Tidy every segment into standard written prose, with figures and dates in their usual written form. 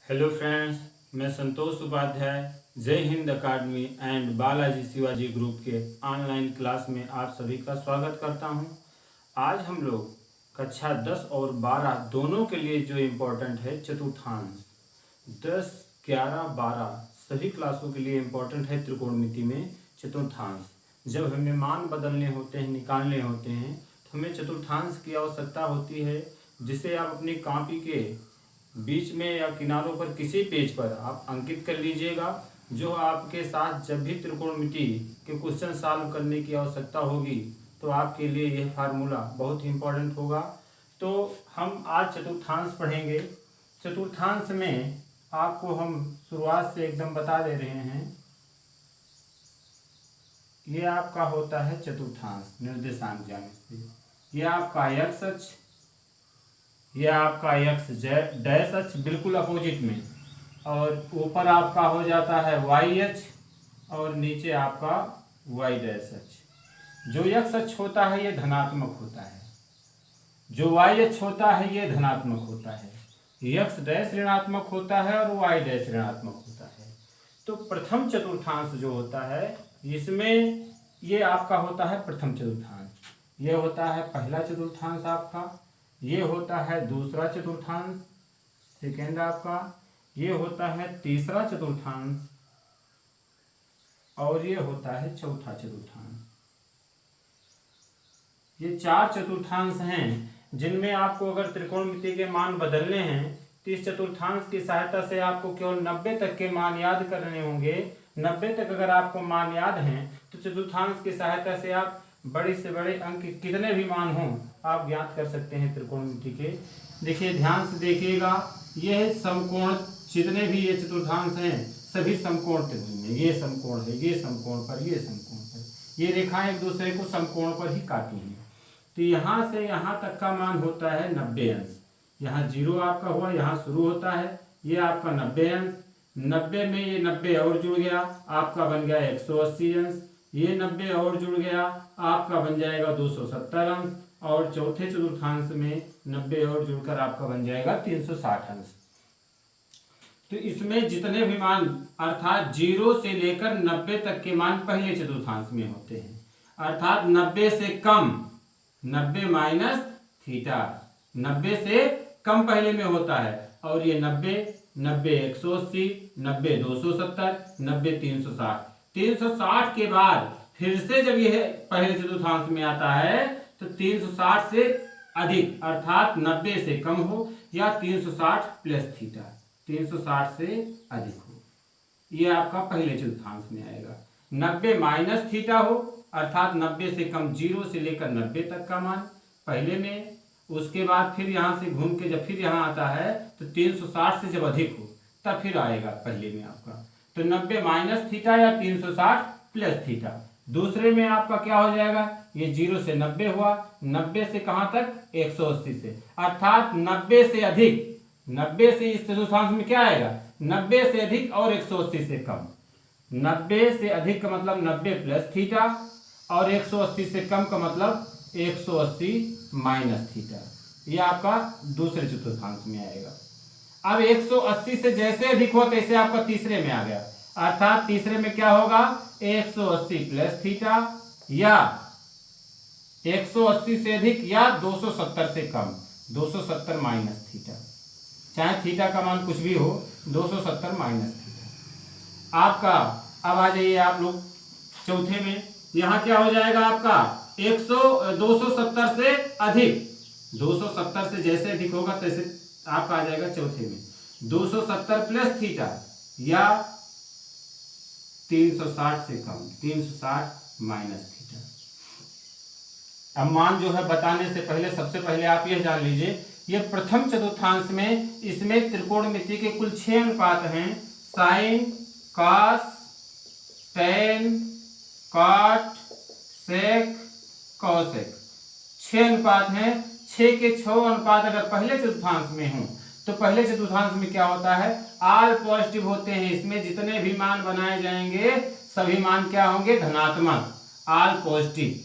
Hello friends, मैं संतोष उपाध्याय जय हिंद अकादमी and Balaji Shivaji group के ऑनलाइन क्लास में आप सभी का स्वागत करता हूं। आज हम लोग कक्षा 10 और 12 दोनों के लिए जो इम्पोर्टेंट है चतुर्थांश 10, 11, 12 सभी क्लासों के लिए इम्पोर्टेंट है त्रिकोणमिति में चतुर्थांश। जब हमें मान बदलने होते हैं, निकालने होते हैं तो हमें चतुर्थांश की आवश्यकता होती है, जिसे आप अपनी कॉपी के बीच में या किनारों पर किसी पेज पर आप अंकित कर लीजिएगा। जो आपके साथ जब भी त्रिकोणमिति के क्वेश्चन सॉल्व करने की आवश्यकता होगी तो आपके लिए यह फार्मूला बहुत ही इम्पोर्टेंट होगा। तो हम आज चतुर्थांश पढ़ेंगे। चतुर्थांश में आपको हम शुरुआत से एकदम बता दे रहे हैं। ये आपका होता है चतुर्थांश निर्देशांक ज्यामिति। ये आपका एक्स अक्ष, यह आपका एक्स डैश अक्ष बिल्कुल अपोजिट में, और ऊपर आपका हो जाता है वाई अक्ष और नीचे आपका वाई डैश अक्ष। जो एक्स अक्ष होता है ये धनात्मक होता है, जो वाई अक्ष होता है ये धनात्मक होता है। एक्स डैश ऋणात्मक होता है और वाई डैश ऋणात्मक होता है। तो प्रथम चतुर्थांश जो होता है इसमें ये आपका होता है प्रथम चतुर्थांश, ये होता है पहला चतुर्थांश आपका, ये होता है दूसरा चतुर्थांश सेकेंड आपका, ये होता है तीसरा चतुर्थांश और ये होता है चौथा चतुर्थांश। ये चार चतुर्थांश हैं जिनमें आपको अगर त्रिकोणमिति के मान बदलने हैं तो इस चतुर्थांश की सहायता से आपको केवल 90 तक के मान याद करने होंगे। 90 तक अगर आपको मान याद हैं तो चतुर्थांश की सहायता से आप बड़े से बड़े अंक कितने भी मान हों आप ज्ञात कर सकते हैं त्रिकोणमिति के। देखिए, ध्यान से देखिएगा, यह समकोण जितने भी ये चतुर्थांश हैं सभी समकोण त्रिभुज में, ये समकोण है, ये समकोण पर, ये समकोण पर, ये रेखाएं एक दूसरे को समकोण पर ही काटी हैं। तो यहाँ से यहाँ तक का मान होता है 90 अंश। यहाँ 0 आपका हुआ, यहाँ शुरू होता है, ये आपका 90 अंश। 90 में ये 90 और जुड़ गया, आपका बन गया 180 अंश। ये 90 और जुड़ गया, आपका बन जाएगा 270 अंश। और चौथे चतुर्थांश में 90 और जुड़कर आपका बन जाएगा 360 अंश। तो इसमें जितने भी मान अर्थात 0 से लेकर 90 तक के मान पहले चतुर्थांश में होते हैं, अर्थात 90 से कम, 90 माइनस थीटा, 90 से कम पहले में होता है। और ये 90, 90 180, 90 270, 90 360। 360 के बाद फिर से जब यह पहले चतुर्थांश में आता है तो 360 से अधिक अर्थात 90 से कम हो या 360 प्लस थीटा, 360 से अधिक हो, यह आपका पहले चतुर्थांश में आएगा। 90 माइनस थीटा हो अर्थात 90 से कम, 0 से लेकर 90 तक का मान पहले में। उसके बाद फिर यहाँ से घूम के जब फिर यहाँ आता है तो 360 से जब अधिक हो तब फिर आएगा पहले में आपका। तो 90 माइनस थीटा या 360 प्लस थीटा। दूसरे में आपका क्या हो जाएगा, ये 0 से 90 हुआ, 90 से कहाँ तक, 180 से, अर्थात 90 से अधिक। 90 से इस चतुर्थांश में क्या आएगा, 90 से अधिक और 180 से कम। 90 से अधिक का मतलब 90 प्लस थीटा और 180 से कम का मतलब 180 माइनस थीटा। ये आपका दूसरे चतुर्थांश में आएगा। अब 180 से जैसे अधिक हो तैसे आपका तीसरे में आ गया, अर्थात तीसरे में क्या होगा, 180 प्लस थीटा या 180 से अधिक या 270 से कम, 270 माइनस थीटा, चाहे थीटा का मान कुछ भी हो, 270 माइनस थीटा आपका। अब आ जाइए आप लोग चौथे में, यहां क्या हो जाएगा आपका 270 से अधिक, 270 से जैसे अधिक होगा तैसे आपका आ जाएगा चौथे में 270 प्लस थीटा या 360 से कम, 360 माइनस थीटा। अब मान जो है बताने से पहले सबसे पहले आप यह जान लीजिए, ये प्रथम चतुर्थांश में इसमें त्रिकोणमिति के कुल 6 अनुपात हैं, sign, cos, tan, cot, sec, cosec, 6 अनुपात हैं। 6 के 6 अनुपात अगर पहले चतुर्थांश में हो तो पहले चतुर्थांश में क्या होता है, ऑल पॉजिटिव होते हैं। इसमें जितने भी मान बनाए जाएंगे सभी मान क्या होंगे, धनात्मक, ऑल पॉजिटिव,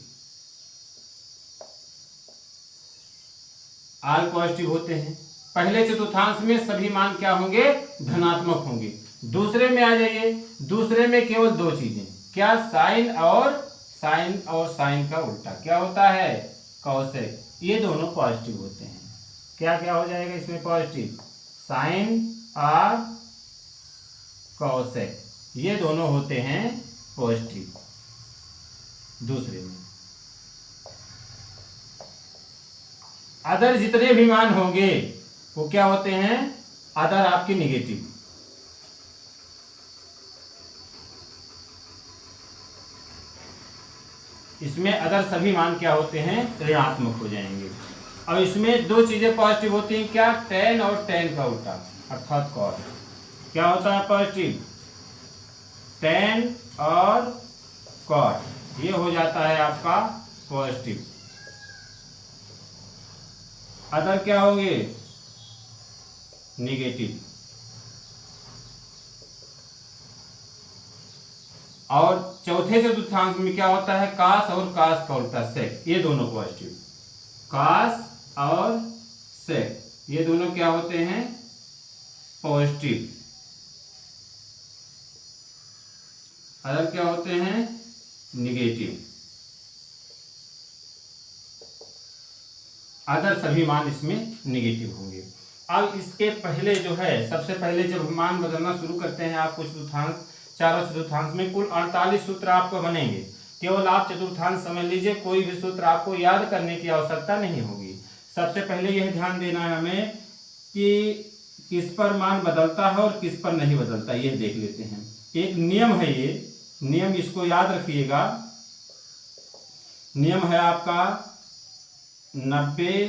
ऑल पॉजिटिव होते हैं। पहले चतुर्थांश में सभी मान क्या होंगे, धनात्मक होंगे। दूसरे में आ जाइए, दूसरे में केवल दो चीजें, क्या, साइन और साइन का उल्टा क्या होता है, कॉसेक, ये दोनों पॉजिटिव होते हैं। क्या क्या हो जाएगा इसमें पॉजिटिव, साइन और कॉसेक, ये दोनों होते हैं पॉजिटिव दूसरे में। अदर जितने भी मान होंगे वो क्या होते हैं, अदर आपके निगेटिव। इसमें अदर सभी मान क्या होते हैं, ऋणात्मक हो जाएंगे। अब इसमें दो चीजें पॉजिटिव होती हैं, क्या, tan और tan का उल्टा अर्थात cos। क्या होता है पॉजिटिव, tan और cos, ये हो जाता है आपका पॉजिटिव। अदर क्या होंगे, निगेटिव। और चौथे चतुर्थांश में क्या होता है, कास और कास का उल्टा सेक, ये दोनों पॉजिटिव। कास और सेक ये दोनों क्या होते हैं, पॉजिटिव। अदर क्या होते हैं, निगेटिव। अदर सभी मान इसमें निगेटिव होंगे। अब इसके पहले जो है, सबसे पहले जब मान बदलना शुरू करते हैं आपको चतुर्थांश, चारों चतुर्थांश में कुल 48 सूत्र आपको बनेंगे। केवल आप चतुर्थांश समझ लीजिए, कोई भी सूत्र आपको याद करने की आवश्यकता नहीं होगी। सबसे पहले यह ध्यान देना है हमें कि किस पर मान बदलता है और किस पर नहीं बदलता, यह देख लेते हैं। एक नियम है, ये नियम इसको याद रखिएगा। नियम है आपका 90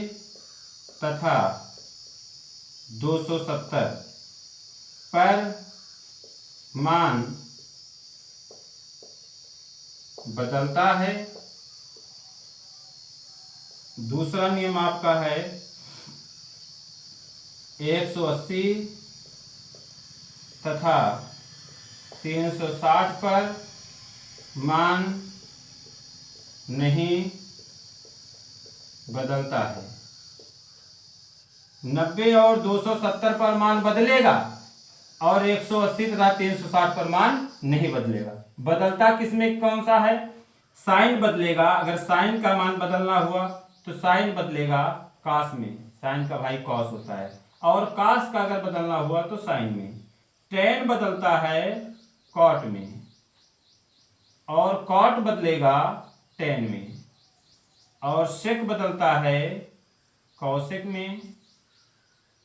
तथा 270 पर मान बदलता है। दूसरा नियम आपका है 180 तथा 360 पर मान नहीं बदलता है। 90 और 270 पर मान बदलेगा और 180 तथा 360 पर मान नहीं बदलेगा। बदलता किसमें कौन सा है, साइन बदलेगा। अगर साइन का मान बदलना हुआ तो साइन बदलेगा कास में, साइन का भाई कॉस होता है। और कास का अगर बदलना हुआ तो साइन में। tan बदलता है कॉट में और कॉट बदलेगा tan में। और सेक बदलता है कौशिक में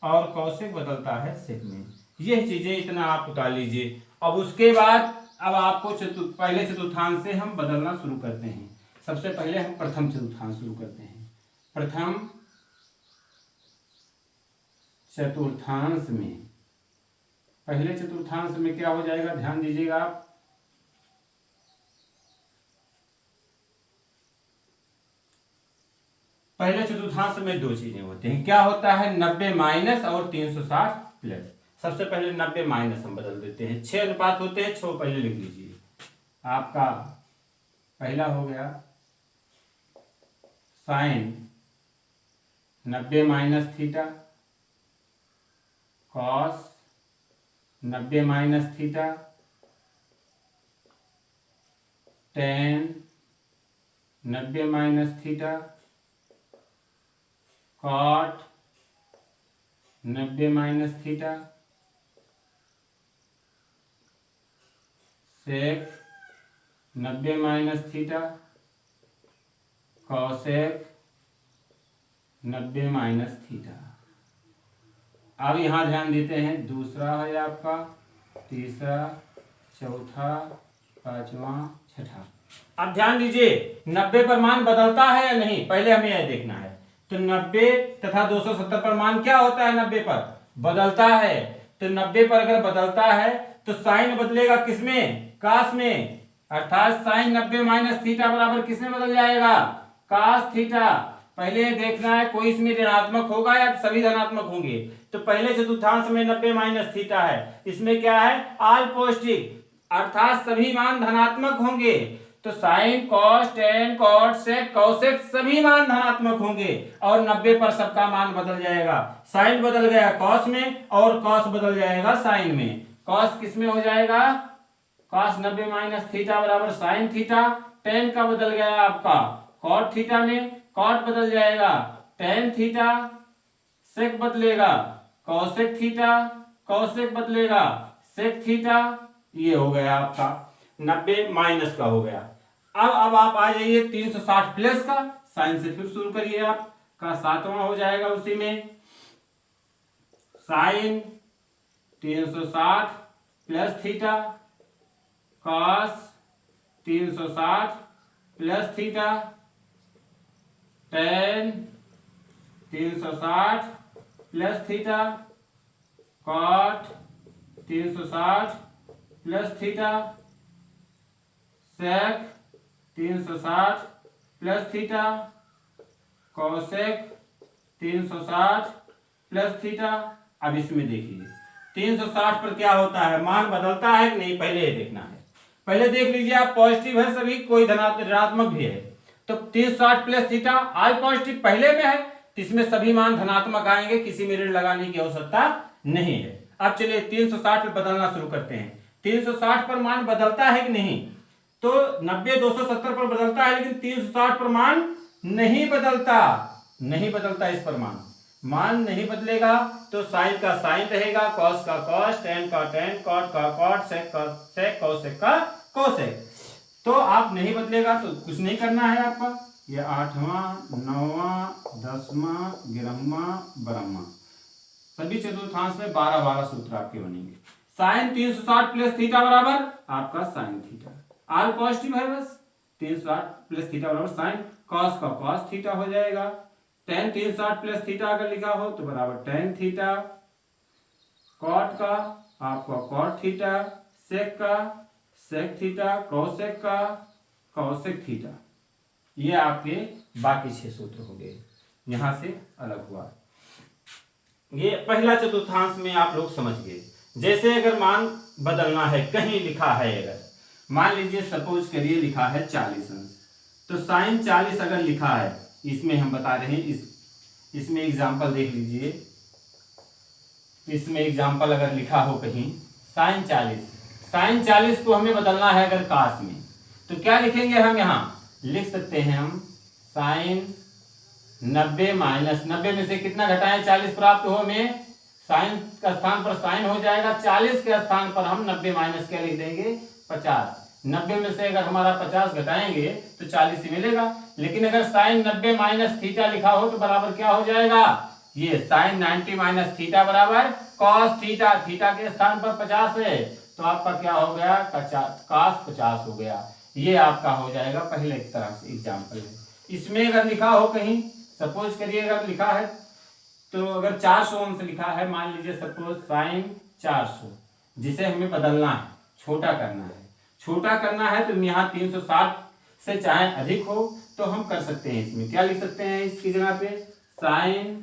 और कौशिक बदलता है सेक में। यह चीजें इतना आप उतार लीजिए। अब उसके बाद अब आपको पहले चतुर्थांश से हम बदलना शुरू करते हैं। सबसे पहले हम प्रथम चतुर्थांश शुरू करते हैं। प्रथम चतुर्थांश में, पहले चतुर्थांश में क्या हो जाएगा, ध्यान दीजिएगा आप। पहले चतुर्थांश में दो चीजें होती हैं, क्या होता है, 90 माइनस और 360 प्लस। सबसे पहले 90 माइनस हम बदल देते हैं। 6 अनुपात होते हैं, 6 पहले लिख लीजिए। आपका पहला हो गया sine 90 minus theta, cos 90 minus theta, tan 90 minus theta, cot 90 minus theta, sec 90 minus theta, cosec 90 minus theta. अब यहाँ ध्यान देते हैं, दूसरा है आपका, तीसरा, चौथा, पांचवा, छठा। अब ध्यान दीजिए 90 पर मान बदलता है या नहीं, पहले हमें यह देखना है। तो 90 तथा 270 पर मान क्या होता है, 90 पर बदलता है। तो 90 पर अगर बदलता है तो साइन बदलेगा किसमें, कास में। अर्थात साइन 90 माइनस थीटा बराबर किसमें बदल जाएगा, कास थीटा। पहले देखना है कोई इसमें ऋणात्मक होगा या सभी धनात्मक होंगे। तो पहले चतुर्थांश में 90 माइनस थीटा है, इसमें क्या है, ऑल पॉजिटिव, अर्थात सभी मान धनात्मक होंगे। तो sine cos tan cot sec cosec सभी मान धनात्मक होंगे और 90 पर सबका मान बदल जाएगा। साइन बदल गया कॉस में और कॉस बदल जाएगा साइन में। कॉस किस में हो जाएगा, कॉस 90 माइनस थीटा बराबर साइन थीटा। टेन का बदल गया आपका कॉट थीटा में, कॉट बदल जाएगा टेन थीटा, सेक बदलेगा कॉसेक थीटा, कॉसेक बदलेगा सेक थीटा। ये हो गया आपका 90 माइनस का हो गया। अब आप आ जाइए 360 प्लस का, साइन से फिर शुरू करिए, आपका सातवां हो जाएगा उसी में। Sine 360 plus theta cos 360 plus theta tan 360 plus theta cot 360 plus theta sec 360 plus theta cosec 360 plus theta. अब इसमें देखिए 360 पर क्या होता है, मान बदलता है कि नहीं, पहले ये देखना है। पहले देख लीजिए आप, पॉजिटिव है सभी, कोई ऋणात्मक भी है, तो 360 प्लस थीटा आज पॉजिटिव पहले में है तो इसमें सभी मान धनात्मक आएंगे, किसी में ऋण लगाने की आवश्यकता नहीं है। अब चलिए 360 पे बदलना शुरू करते हैं। 360 पर मान बदलता है कि नहीं, तो 90 270 पर बदलता है, लेकिन 360 पर मान नहीं बदलता, नहीं बदलता। इस पर मान नहीं बदलेगा तो साइन का साइन रहेगा, कॉस का कॉस, टेन का टेन, कॉट का कॉट, सेक का सेक, कॉसेक का कॉसेक। तो आप नहीं बदलेगा तो कुछ नहीं करना है आपका। ये 8वां 9वां 10वां 11वां 12वां सभी चतुर्थांश में 12 सूत्र आपके बनेंगे। साइन 360 प्लस थीटा बराबर आपका साइन थीटा, आर पॉजिटिव है बस, 360 प्लस थीटा बराबर साइन, कॉस का कॉस थीटा हो जाएगा। टेन 360 प्लस थीटा अगर लिखा हो तो बराबर टेन थीटा, कॉट का आपका कॉट थीटा, सेक का सेक थीटा, कॉसेक का कॉसेक थीटा। ये आपके बाकी 6 सूत्र हो गए, यहां से अलग हुआ। ये पहला चतुर्थांश में आप लोग समझ गए। जैसे अगर मान बदलना है, कहीं लिखा है, अगर मान लीजिए सपोज करिए लिखा है 40 अंश, तो साइन 40 अगर लिखा है, इसमें हम बता रहे हैं, इसमें एग्जाम्पल देख लीजिए। इसमें एग्जाम्पल अगर लिखा हो कहीं साइन 40 को हमें बदलना है अगर कास में, तो क्या लिखेंगे हम, यहाँ लिख सकते हैं हम साइन 90 माइनस 90 में से कितना घटाएं 40 प्राप्त हो, हमें साइन का स्थान पर साइन हो जाएगा, 40 के स्थान पर हम 90 माइनस क्या लिख देंगे 50। 90 में से अगर हमारा 50 घटाएंगे तो 40 ही मिलेगा। लेकिन अगर साइन 90 माइनस थीटा लिखा हो तो बराबर क्या हो जाएगा, ये साइन 90 माइनस थीटा बराबर कॉस थीटा, थीटा के स्थान पर 50 है तो आपका क्या हो गया, कॉस 50 हो गया। ये आपका हो जाएगा पहले एक तरह से एग्जाम्पल है। इसमें अगर लिखा हो कहीं, सपोज करिए अगर लिखा है तो अगर 400 अंश लिखा है, मान लीजिए सपोज साइन 400, जिसे हमें बदलना है, छोटा करना है, छोटा करना है तो यहाँ 360 से चाहे अधिक हो तो हम कर सकते हैं। इसमें क्या लिख सकते हैं, इसकी जगह पे साइन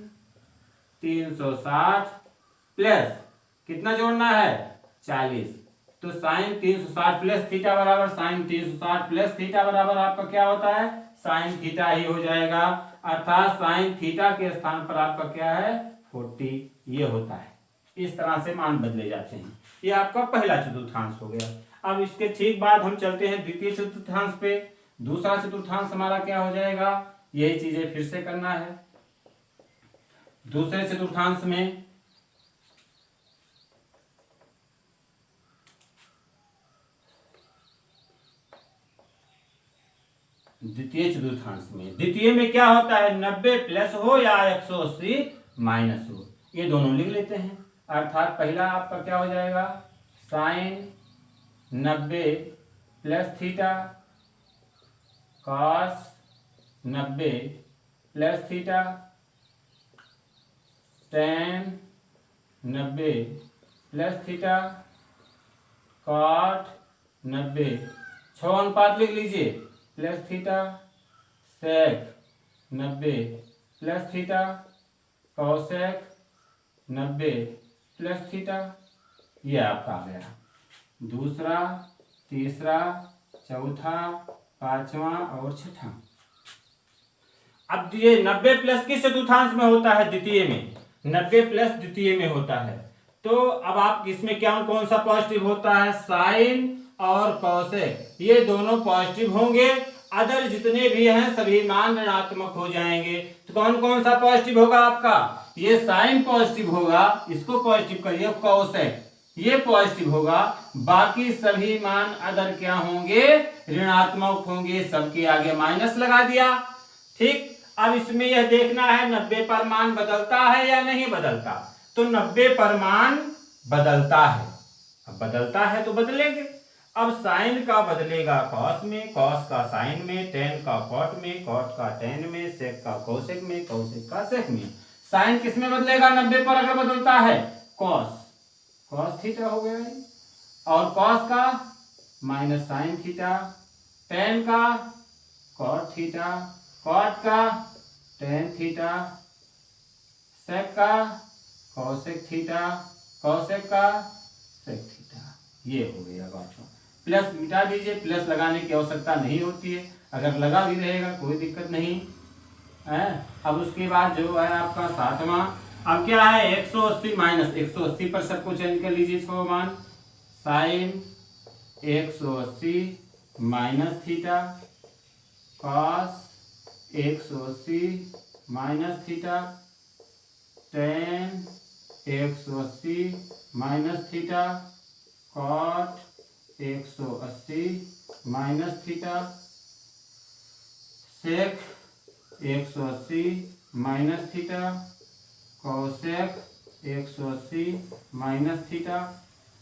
360 प्लस कितना जोड़ना है 40, तो साइन 360 प्लस थीटा बराबर साइन 360 प्लस थीटा बराबर आपका क्या होता है, साइन थीटा ही हो जाएगा। अर्थात साइन थीटा के स्थान पर आपका क्या है 40, ये होता है। इस तरह से मान बदले जाते हैं। ये आपका पहला चतुर्थांश हो गया। अब इसके ठीक बाद हम चलते हैं द्वितीय चतुर्थांश पे। दूसरा चतुर्थांश हमारा क्या हो जाएगा, यही चीजें फिर से करना है। दूसरे चतुर्थांश में द्वितीय में क्या होता है, 90 प्लस हो या 180 माइनस हो, ये दोनों लिख लेते हैं। अर्थात पहला आपका क्या हो जाएगा, sine 90 plus theta cos 90 plus theta tan 90 plus theta cot 90, 6 अनुपात लिख लीजिए, plus theta sec 90 plus theta cosec 90 plus theta. ये आपका आ गया दूसरा, तीसरा, चौथा, पांचवा और छठा। अब ये 90 प्लस किस चतुर्थांश में होता है? द्वितीय में। 90 प्लस द्वितीय में होता है। तो अब आप इसमें क्या कौन सा पॉजिटिव होता है? साइन और कॉसेक ये दोनों पॉजिटिव होंगे। अदर जितने भी हैं सभी मान ऋणात्मक हो जाएंगे। तो कौन कौन सा पॉजिटिव होगा आपका? ये साइन पॉजिटिव होगा, इसको पॉजिटिव करिए। कॉसेक ये पॉजिटिव होगा। बाकी सभी मान अदर क्या होंगे? ऋणात्मक होंगे। सबके आगे माइनस लगा दिया। ठीक। अब इसमें यह देखना है 90 पर मान बदलता है या नहीं बदलता। तो 90 पर मान बदलता है। अब बदलता है तो बदलेंगे। अब साइन का बदलेगा कॉस में, कॉस का साइन में, टेन का कॉट में, कॉट का टेन में, सेक का कोसेक में, कोसेक का सेक में। साइन किस में बदलेगा 90 पर अगर बदलता है? कॉस, कॉस थीटा हो गया। और कॉस का माइनस साइन थीटा, टेन का कॉट थीटा, कॉट का टेन थीटा, सेक का कोसेक थीटा, कोसेक का सेक थीटा। ये हो गया बात। प्लस मिटा दीजिए, प्लस लगाने की आवश्यकता नहीं होती है। अगर लगा भी रहेगा कोई दिक्कत नहीं है। अब उसके बाद जो है आपका सातवां, अब क्या है? 180 माइनस 180 पर सबको चेंज कर लीजिए। इसको मान sine 180 minus theta, cos 180 minus theta, tan 180 minus theta, cot 180 minus theta, sec 180 minus theta, cosec 180 minus theta.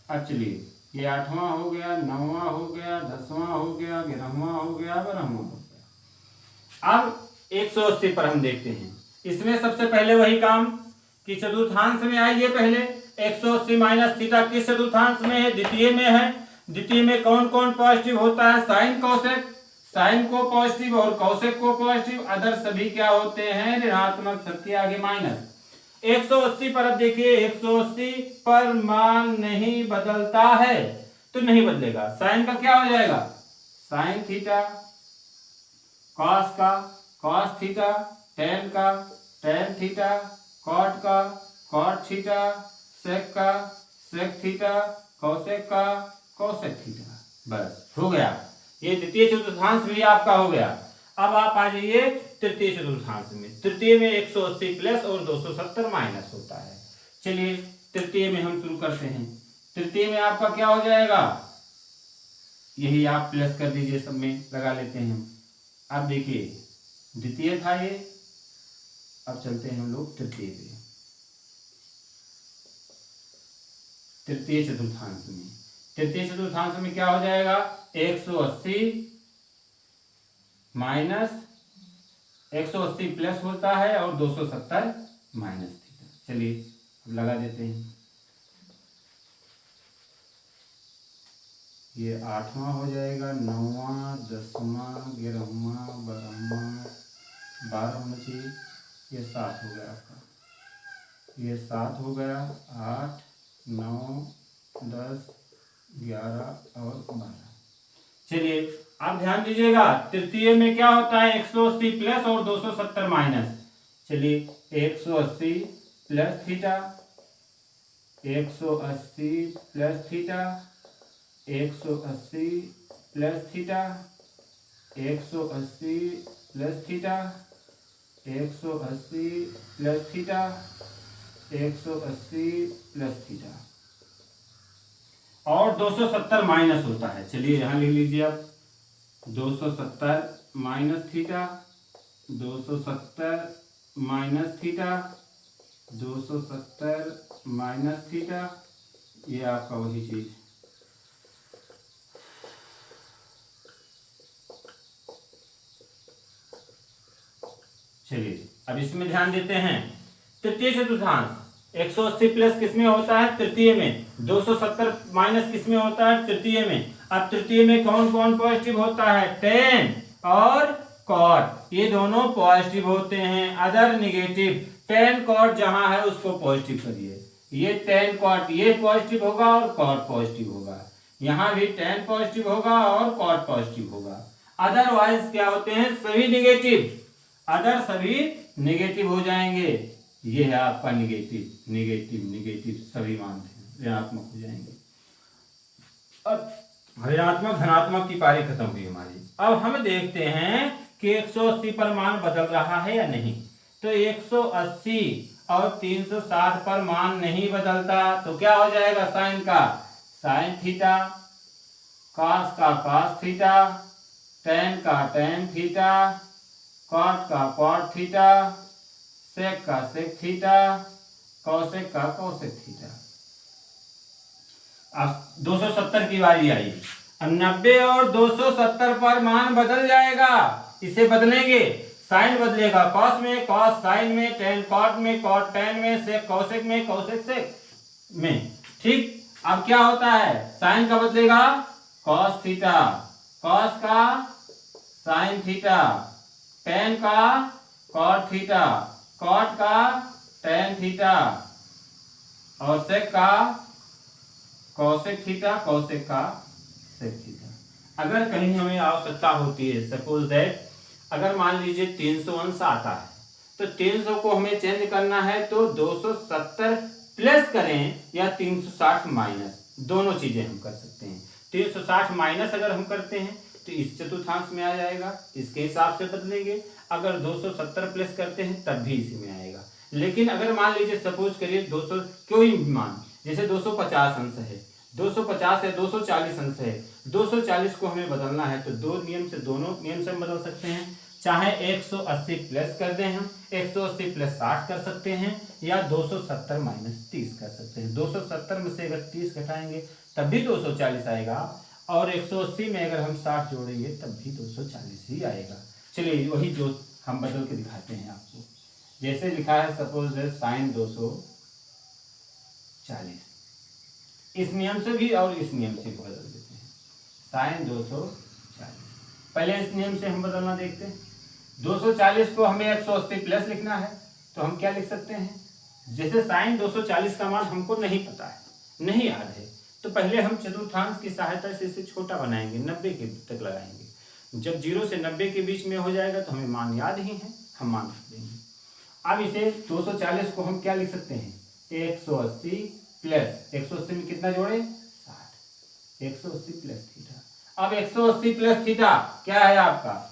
अब चलिए ये आठवां हो गया, नौवां हो गया, 10वां हो गया, 11वां हो गया, 12वां हो गया। अब 180 पर हम देखते हैं। इसमें सबसे पहले वही काम कि चतुर्थांश में आइए। पहले 180 माइनस थीटा किस चतुर्थांश में है? द्वितीय में है। द्वितीय में कौन कौन पॉजिटिव होता है? साइन कोसेक, साइन को पॉजिटिव और कोसेक को पॉजिटिव। अदर सभी क्या होते हैं? ऋणात्मक। सबके आगे माइनस। 180 पर अब देखिए 180 पर मान नहीं बदलता है तो नहीं बदलेगा। साइन का क्या हो जाएगा? साइन थीटा, कॉस का कॉस थीटा, टेन का टेन थीटा, कॉट का कॉट थीटा, सेक का सेक थीटा, कोसेक का कोसेक थीटा। बस हो गया। ये द्वितीय चतुर्थांश भी आपका हो गया। अब आप आ जाइए तृतीय चतुर्थांश में। तृतीय में 180 प्लस और 270 माइनस होता है। चलिए तृतीय में हम शुरू करते हैं। तृतीय में आपका क्या हो जाएगा? यही आप प्लस कर दीजिए, सब में लगा लेते हैं हम। अब देखिए द्वितीय था ये, अब चलते हैं हम लोग तृतीय पे। तृतीय चतुर्थांश में, तृतीय चतुर्थांश में क्या हो जाएगा? 180 माइनस 180 प्लस होता है और 270 माइनस थीटा। चलिए अब लगा देते हैं। ये आठवां हो जाएगा, नौवां, 10वां, 11वां, 12वां, 12 होना चाहिए। ये 7 हो गया आपका। ये 7 हो गया, 8, 9, 10, 11 और 12। चलिए आप ध्यान दीजिएगा तृतीय में क्या होता है? 180 प्लस और 270 माइनस। चलिए 180 plus theta, 180 plus theta, 180 plus theta, 180 plus theta, 180 plus theta, 180 plus theta और 270 माइनस होता है। चलिए यहां लिख लीजिए आप 270 minus theta, 270 minus theta, 270 minus theta. ये आपका वही चीज। चलिए अब इसमें ध्यान देते हैं। तृतीय चतुर्थांश 180 प्लस किसमें होता है? तृतीय में। 270 माइनस किसमें होता है? तृतीय में। अब तृतीय में कौन कौन पॉजिटिव होता है? टेन और कॉट, ये दोनों पॉजिटिव होते हैं। Other negative. टेन कॉट जहां है उसको पॉजिटिव करिए। ये टेन कॉट ये पॉजिटिव होगा और कॉट पॉजिटिव होगा। यहां भी टेन पॉजिटिव होगा और कॉट पॉजिटिव होगा। अदरवाइज क्या होते हैं, सभी निगेटिव, अदर सभी निगेटिव हो जाएंगे। ये है आपका निगेटिव, निगेटिव निगेटिव सभी मान ऋणात्मक हो जाएंगे। अब ऋणात्मक धनात्मक की पारी खत्म हुई हमारी। अब हम देखते हैं कि 180 पर मान बदल रहा है या नहीं। तो 180 और 360 पर मान नहीं बदलता, तो क्या हो जाएगा, साइन का साइन थीटा, कॉस का कॉस थीटा, टेन का टेन थीटा, कॉट का कॉट थीटा, सेक का सेक थीटा, कौसेक का कौसेक थीटा। अब 270 की बारी आई। अब 90 और 270 पर मान बदल जाएगा। इसे बदलेंगे, साइन बदलेगा कॉस में, कॉस साइन में, टेन कॉट में, कॉट टेन में, सेक कौसेक में, कौसेक सेक में। ठीक, अब क्या होता है, साइन का बदलेगा कॉस थीटा, कॉस का साइन थीटा, टेन का कॉट थीटा, कॉट का टेन थीटा, और सेक का कौसेक थीटा, कौसेक का सेक थीटा। अगर कहीं हमें आवश्यकता होती है, सपोज दैट अगर मान लीजिए 300 अंश आता है, तो 300 को हमें चेंज करना है, तो 270 प्लस करें या 360 माइनस, दोनों चीजें हम कर सकते हैं। 360 माइनस अगर हम करते हैं तो इस चतुर्थांश में आ जाएगा, इसके हिसाब से बदलेंगे। अगर 270 प्लस करते हैं तब भी इसी में आएगा। लेकिन अगर मान लीजिए सपोज करिए 200 कोई भी मान, जैसे 250 अंश है, 250 है, 240 अंश है, 240 को हमें बदलना है, तो दो नियम से, दोनों नियम से हम बदल सकते हैं। चाहे 180 प्लस कर दें, हम 180 प्लस 60 कर सकते हैं, या 270 माइनस 30 कर सकते हैं। 270 में से अगर 30 घटाएंगे तब भी 240 आएगा, और 180 में अगर हम 60 जोड़ेंगे तब भी 240 ही आएगा। चलिए वही जो हम बदल के दिखाते हैं आपको। जैसे लिखा है सपोज साइन 240, इस नियम से भी और इस नियम से भी बदल देते हैं। साइन 240, पहले इस नियम से हम बदलना देखते हैं। 240 को हमें 180 प्लस लिखना है, तो हम क्या लिख सकते हैं, जैसे साइन 240 का मान हमको नहीं पता है, नहीं याद है, तो पहले हम चतुर्थांश की सहायता से इसे छोटा बनाएंगे, 90 के तक लगाएंगे। जब 0 से 90 के बीच में हो जाएगा तो हमें मान याद ही है, हम मान रख देंगे। अब इसे 240 को हम क्या लिख सकते हैं, 180 प्लस 180 में कितना जोड़े, 60, 180 प्लस थीटा। अब 180 प्लस थीटा क्या है आपका,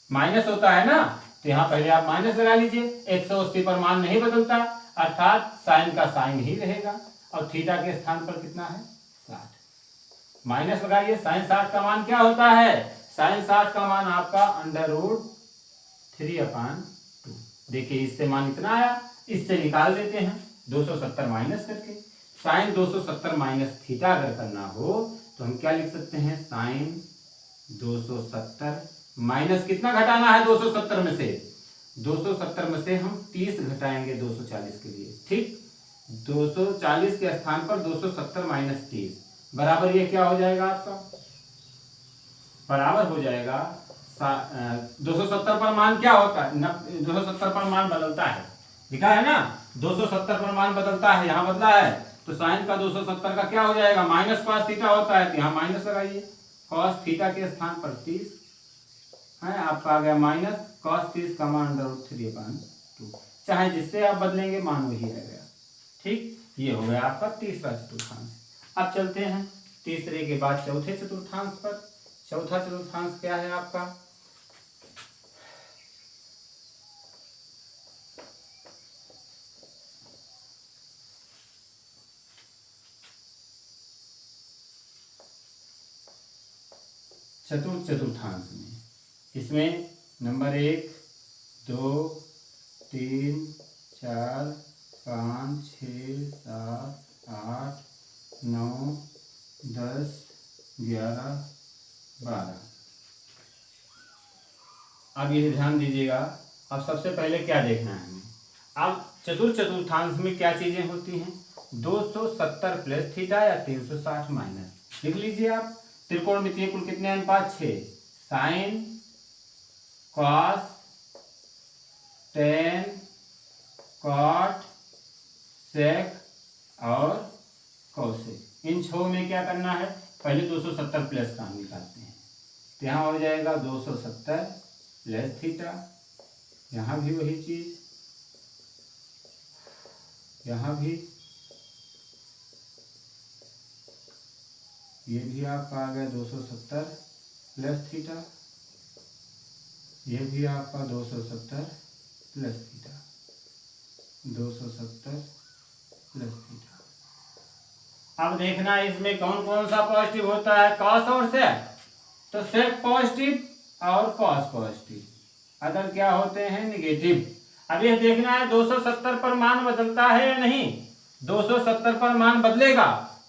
माइनस होता है ना, तो यहाँ पहले आप माइनस लगा लीजिए। 180 पर मान नहीं बदलता, अर्थात साइन का साइन ही रहेगा, और थीटा के स्थान पर कितना है, 60, माइनस लगाइए। साइन 60 का मान क्या होता है, साइन 60 का मान आपका √3/2। देखिए इससे मान इतना आया, इससे निकाल देते हैं 270 माइनस करके। साइन 270 माइनस थीटा अगर करना हो तो हम क्या लिख सकते हैं, साइन 270 माइनस कितना घटाना है 270 में से, 270 में से हम 30 घटाएंगे 240 के लिए। ठीक, 240 के स्थान पर 270 माइनस 30 बराबर ये क्या हो जाएगा आपका, बराबर हो जाएगा 270 पर मान क्या होता है, 270 पर मान बदलता है, लिखा है ना 270 पर मान बदलता है, यहाँ बदला है, तो साइन का 270 का क्या हो जाएगा, माइनस कॉस थीटा होता है, तो यहाँ माइनस लगाइए। कॉस थीटा के स्थान पर 30 है, आपका आ गया माइनस कॉस 30 का मान √3/2। चाहे जिससे आप बदलेंगे मान वही रह गया। ठीक, ये हो गया आपका तीसरा चतुर्थांश। अब चलते हैं तीसरे के बाद चौथे चतुर्थांश पर। चौथा चतुर्थांश क्या है आपका, चतुर्थांश में, इसमें नंबर 1 2 3 4 5 6 7 8 9 10 11 12। अब ये ध्यान दीजिएगा। अब सबसे पहले क्या देखना है हमें, अब चतुर्थांश में क्या चीजें होती हैं, 270 प्लस थीटा या 360 माइनस। लिख लीजिए आप, त्रिकोणमितीय कुल कितने अनुपात, 6, sine cos tan cot sec और कॉसेक। इन 6 में क्या करना है, पहले 270 प्लस का हम निकालते हैं। तो यहाँ हो जाएगा 270 प्लस थीटा, यहाँ भी वही चीज, यहाँ भी, ये भी आपका आ गया 270 प्लस थीटा, ये भी आपका 270 प्लस थीटा, 270 प्लस थीटा। अब देखना इसमें कौन कौन सा पॉजिटिव होता है, कॉस और सेक। तो सेक पॉजिटिव और कॉस पॉजिटिव, अदर क्या होते हैं, निगेटिव। अब यह देखना है 270 पर मान बदलता है या नहीं। 270 पर मान बदलेगा,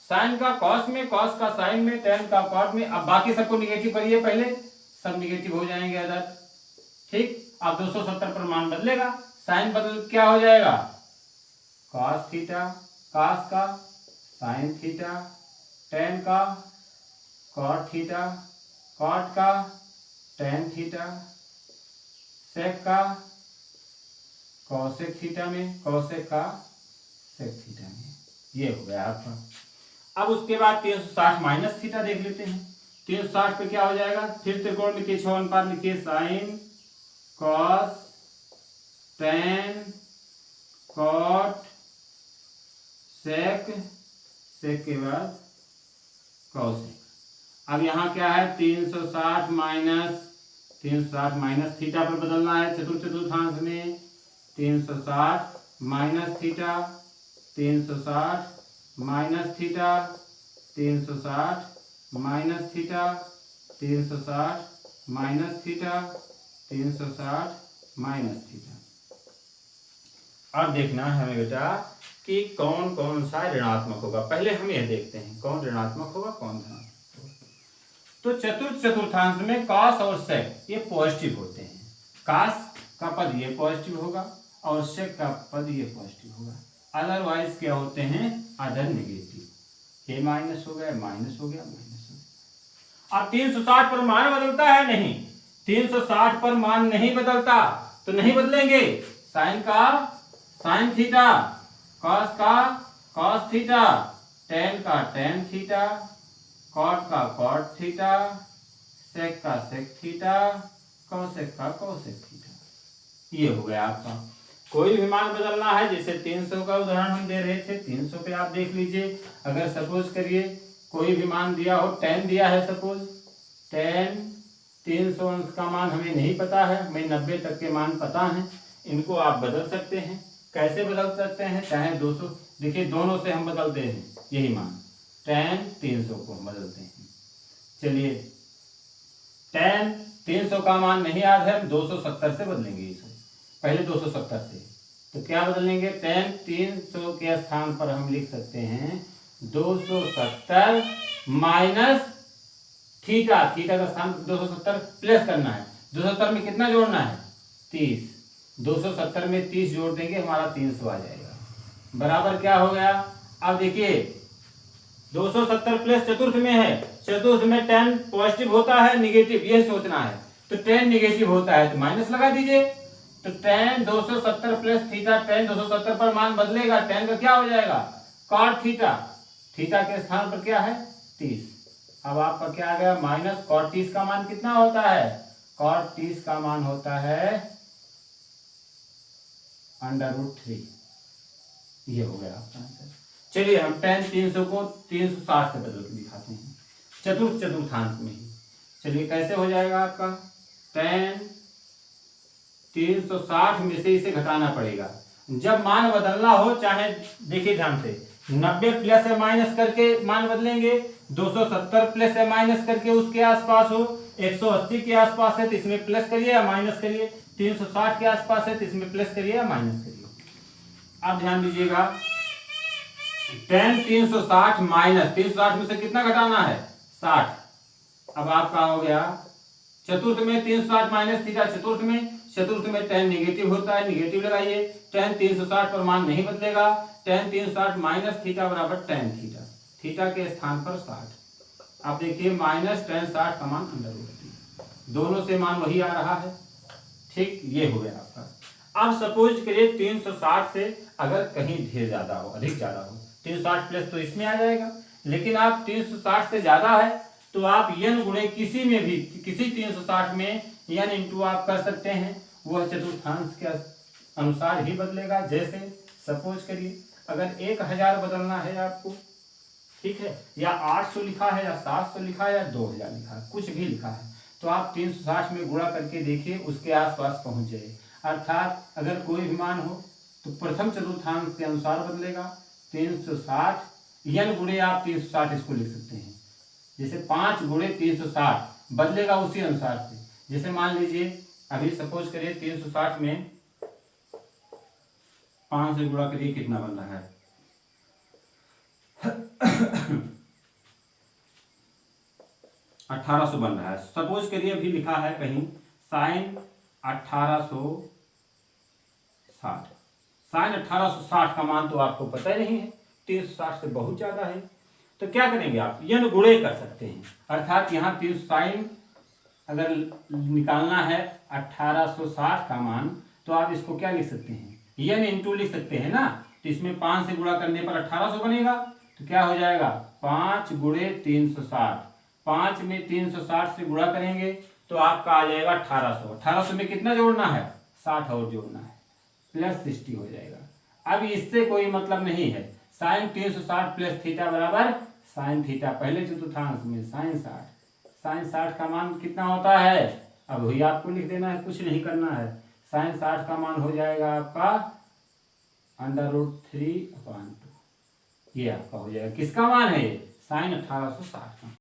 साइन का कॉस में, कॉस का साइन में, टेन का कॉट में। अब बाकी सबको निगेटिव करिए, पहले सब निगेटिव हो जाएंगे अदर, ठीक। अब 270 पर मान बदलेगा, साइन बदल क्या हो जाएगा, कॉस थीटा, कॉस का साइन थीटा, टेन का कॉट थीटा, कॉट का टेन थीटा, सेक का कॉसेक थीटा में, कॉसेक का सेक थीटा में। ये हो गया आपका। अब उसके बाद 360 माइनस थीटा देख लेते हैं। 360 पे क्या हो जाएगा, फिर त्रिकोणमितीय 6 अनुपात लिखिए, sine cos tan cot sec, sec के बाद कॉसेक। अब यहाँ क्या है, 360 माइनस थीटा पर बदलना है चतुर्थांश में। 360 minus theta, 360 minus theta, 360 minus theta, 360 minus theta, 360 minus theta. अब देखना है हमें बेटा कि कौन कौन सा ऋणात्मक होगा। पहले हम यह देखते हैं कौन ऋणात्मक होगा कौन धनात्मक होगा। तो चतुर्थांश में कॉस और सेक ये पॉजिटिव होते हैं। कॉस का पद ये पॉजिटिव होगा और सेक का पद ये पॉजिटिव होगा। अदरवाइज क्या होते हैं, अदर नेगेटिव। ये माइनस हो गया, माइनस हो गया, माइनस हो गया। अब 360 पर मान बदलता है नहीं, 360 पर मान नहीं बदलता तो नहीं बदलेंगे। साइन का साइन थीटा, कॉस का कॉस थीटा, टेन का टेन थीटा, कॉट का कॉट थीटा, सेक का सेक थीटा, कॉसेक का कॉसेक थीटा। ये हो गया आपका। कोई भी मान बदलना है, जैसे 300 का उदाहरण हम दे रहे थे, 300 पे आप देख लीजिए। अगर सपोज करिए कोई भी मान दिया हो, 10 दिया है, सपोज 10, 300 अंश का मान हमें नहीं पता है, हमें 90 तक के मान पता हैं। इनको आप बदल सकते हैं। कैसे बदल सकते हैं, चाहे 200, देखिए दोनों से हम बदलते हैं यही मान, 10 300 को हम बदलते हैं। चलिए 10 300 का मान नहीं याद है, हम 270 से बदलेंगे इसे। पहले 270 से तो क्या बदलेंगे, 10 300 के स्थान पर हम लिख सकते हैं 270 माइनस थीटा, थीटा का स्थान 270 प्लस करना है। 270 में कितना जोड़ना है, 30। 270 में 30 जोड़ देंगे, हमारा 300 आ जाएगा। बराबर क्या हो गया, अब देखिए 270 प्लस चतुर्थ में है, चतुर्थ में 10 पॉजिटिव होता है निगेटिव, ये सोचना है। तो 10 निगेटिव होता है तो माइनस लगा दीजिए। तो 10 270 प्लस थीटा, 10 270 पर मान बदलेगा, 10 का क्या हो जाएगा, कॉट थीटा, थीटा के स्थान पर क्या है 30। अब आपका क्या आ गया, माइनस कॉट 30 का मान कितना होता है, कॉट 30 का मान होता है √3। ये हो गया आपका आंसर। चलिए हम 10 300 को 360 से बदल के दिखाते हैं चतुर्थांश में ही। चलिए कैसे हो जाएगा आपका, 10 360 में से इसे घटाना पड़ेगा। जब मान बदलना हो, चाहे देखिए ध्यान से, 90 प्लस या माइनस करके मान बदलेंगे, 270 प्लस या माइनस करके उसके आसपास हो, 180 के आसपास है तो इसमें प्लस करिए या माइनस करिए, 360 के आसपास है तो इसमें प्लस करिए या माइनस करिए। अब ध्यान दीजिएगा, 10 360 माइनस 360 में से कितना घटाना है, 60। अब आपका हो गया चतुर्थ में 360 माइनस थीटा, चतुर्थ में 10 निगेटिव होता है, निगेटिव लगाइए। 10 360 पर मान नहीं बदलेगा, 10 360 माइनस थीटा बराबर 10 थीटा, थीटा के स्थान पर 60। अब देखिए माइनस 10 60 का मान √3, दोनों से मान वही आ रहा है, ठीक। ये हो गया आपका। अब सपोज करिए 360 से अगर कहीं ढेर ज्यादा हो, अधिक ज्यादा हो, 360 प्लस तो इसमें आ जाएगा, लेकिन आप 360 से ज्यादा है तो आप n गुणे किसी में भी, किसी 360 में n इंटू आप कर सकते हैं, वह चतुर्थांश के अनुसार ही बदलेगा। जैसे सपोज करिए अगर 1000 बदलना है आपको, ठीक है, या 800 लिखा है, या 700 लिखा है, या 2000 लिखा है, कुछ भी लिखा है, तो आप 360 में गुणा करके देखिए, उसके आसपास पहुंच जाए। अर्थात अगर कोई भी मान हो तो प्रथम चतुर्थांश के अनुसार बदलेगा। 360 n गुणे आप 360 इसको लिख सकते हैं, जैसे 5 गुणे 360 बदलेगा उसी अनुसार से। जैसे मान लीजिए अभी सपोज करिए 360 में 5 से गुणा करिए, कितना बन रहा है 1800 बन रहा है। सपोज करिए अभी लिखा है कहीं साइन 1860, साइन 1860 का मान तो आपको पता ही नहीं है, 360 से बहुत ज्यादा है। तो क्या करेंगे आप, n गुणे कर सकते हैं। अर्थात यहाँ 3 साइन अगर निकालना है 1860 का मान, तो आप इसको क्या लिख सकते हैं, n इंटू लिख सकते हैं ना। तो इसमें 5 से गुणा करने पर 1800 बनेगा, तो क्या हो जाएगा 5 गुणे 360, 5 में 360 से गुणा करेंगे तो आपका आ जाएगा 1800। 1800 में कितना जोड़ना है, 60 और जोड़ना है, प्लस 60 हो जाएगा। अब इससे कोई मतलब नहीं है, साइन 360 प्लस थीटा बराबर साइन थीटा। पहले चतुर्थांश में साइन 60, साइन 60 का मान कितना होता है, अब वही आपको लिख देना है, कुछ नहीं करना है। साइन 60 का मान हो जाएगा आपका √3/2, ये आपका हो जाएगा। किसका मान है, साइन 1860 का।